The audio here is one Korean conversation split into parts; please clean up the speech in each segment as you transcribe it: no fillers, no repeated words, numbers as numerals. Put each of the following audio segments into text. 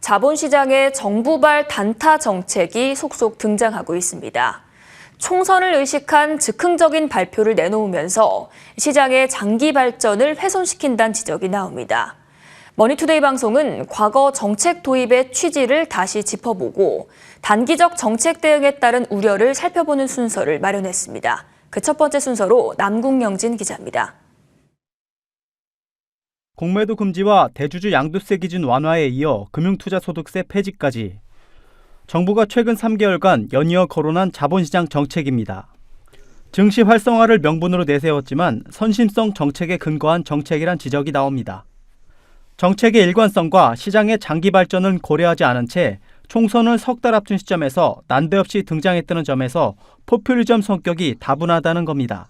자본시장의 정부발 단타 정책이 속속 등장하고 있습니다. 총선을 의식한 즉흥적인 발표를 내놓으면서 시장의 장기 발전을 훼손시킨다는 지적이 나옵니다. 머니투데이 방송은 과거 정책 도입의 취지를 다시 짚어보고 단기적 정책 대응에 따른 우려를 살펴보는 순서를 마련했습니다. 그 첫 번째 순서로 남궁영진 기자입니다. 공매도 금지와 대주주 양도세 기준 완화에 이어 금융투자소득세 폐지까지 정부가 최근 3개월간 연이어 거론한 자본시장 정책입니다. 증시 활성화를 명분으로 내세웠지만 선심성 정책에 근거한 정책이란 지적이 나옵니다. 정책의 일관성과 시장의 장기 발전을 고려하지 않은 채 총선을 석 달 앞둔 시점에서 난데없이 등장했다는 점에서 포퓰리즘 성격이 다분하다는 겁니다.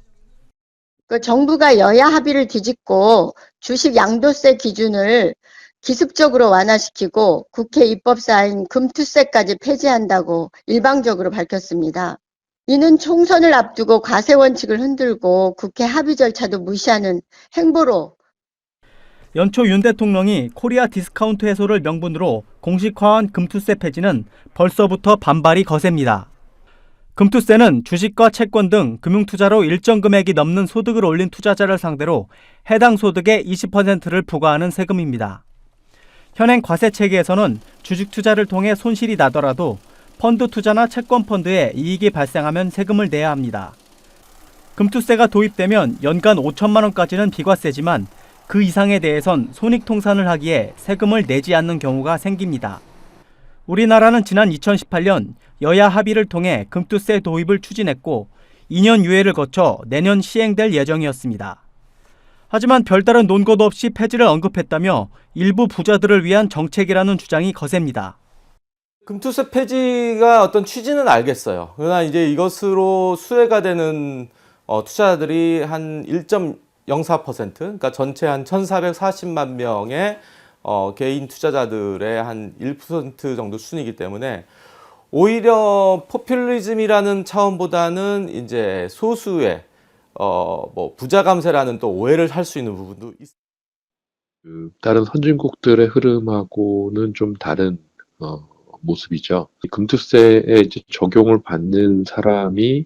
정부가 여야 합의를 뒤집고 주식 양도세 기준을 기습적으로 완화시키고 국회 입법사인 금투세까지 폐지한다고 일방적으로 밝혔습니다. 이는 총선을 앞두고 과세 원칙을 흔들고 국회 합의 절차도 무시하는 행보로 연초 윤 대통령이 코리아 디스카운트 해소를 명분으로 공식화한 금투세 폐지는 벌써부터 반발이 거셉니다. 금투세는 주식과 채권 등 금융투자로 일정 금액이 넘는 소득을 올린 투자자를 상대로 해당 소득의 20%를 부과하는 세금입니다. 현행 과세 체계에서는 주식 투자를 통해 손실이 나더라도 펀드 투자나 채권 펀드에 이익이 발생하면 세금을 내야 합니다. 금투세가 도입되면 연간 5천만 원까지는 비과세지만 그 이상에 대해선 손익통산을 하기에 세금을 내지 않는 경우가 생깁니다. 우리나라는 지난 2018년 여야 합의를 통해 금투세 도입을 추진했고 2년 유예를 거쳐 내년 시행될 예정이었습니다. 하지만 별다른 논거도 없이 폐지를 언급했다며 일부 부자들을 위한 정책이라는 주장이 거셉니다. 금투세 폐지가 어떤 취지는 알겠어요. 그러나 이제 이것으로 수혜가 되는 투자자들이 한 1.04%, 그러니까 전체 한 1,440만 명의 개인 투자자들의 한 1% 정도 수준이기 때문에 오히려 포퓰리즘이라는 차원보다는 이제 소수의 부자 감세라는 또 오해를 할 수 있는 부분도 있습니다. 다른 선진국들의 흐름하고는 좀 다른 모습이죠. 금투세에 이제 적용을 받는 사람이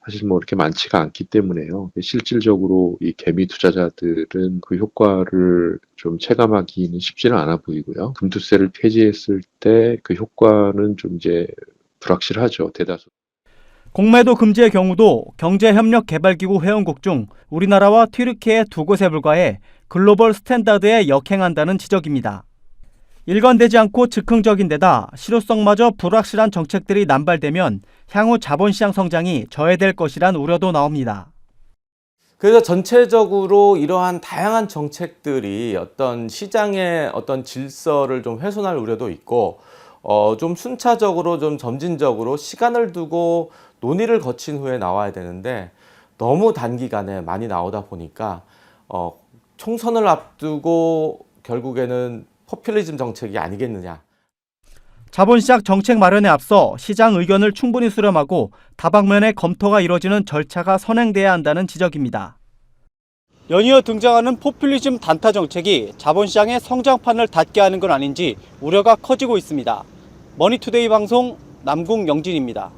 사실 뭐 이렇게 많지가 않기 때문에요. 실질적으로 이 개미 투자자들은 그 효과를 좀 체감하기는 쉽지는 않아 보이고요. 금투세를 폐지했을 때 그 효과는 좀 이제 불확실하죠. 대다수. 공매도 금지의 경우도 경제협력개발기구 회원국 중 우리나라와 튀르키예 두 곳에 불과해 글로벌 스탠다드에 역행한다는 지적입니다. 일관되지 않고 즉흥적인 데다 실효성마저 불확실한 정책들이 남발되면 향후 자본시장 성장이 저해될 것이란 우려도 나옵니다. 그래서 전체적으로 이러한 다양한 정책들이 어떤 시장의 어떤 질서를 좀 훼손할 우려도 있고 좀 순차적으로 좀 점진적으로 시간을 두고 논의를 거친 후에 나와야 되는데 너무 단기간에 많이 나오다 보니까 총선을 앞두고 결국에는 포퓰리즘 정책이 아니겠느냐. 자본시장 정책 마련에 앞서 시장 의견을 충분히 수렴하고 다방면의 검토가 이뤄지는 절차가 선행돼야 한다는 지적입니다. 연이어 등장하는 포퓰리즘 단타 정책이 자본시장의 성장판을 닫게 하는 건 아닌지 우려가 커지고 있습니다. 머니투데이 방송 남궁영진입니다.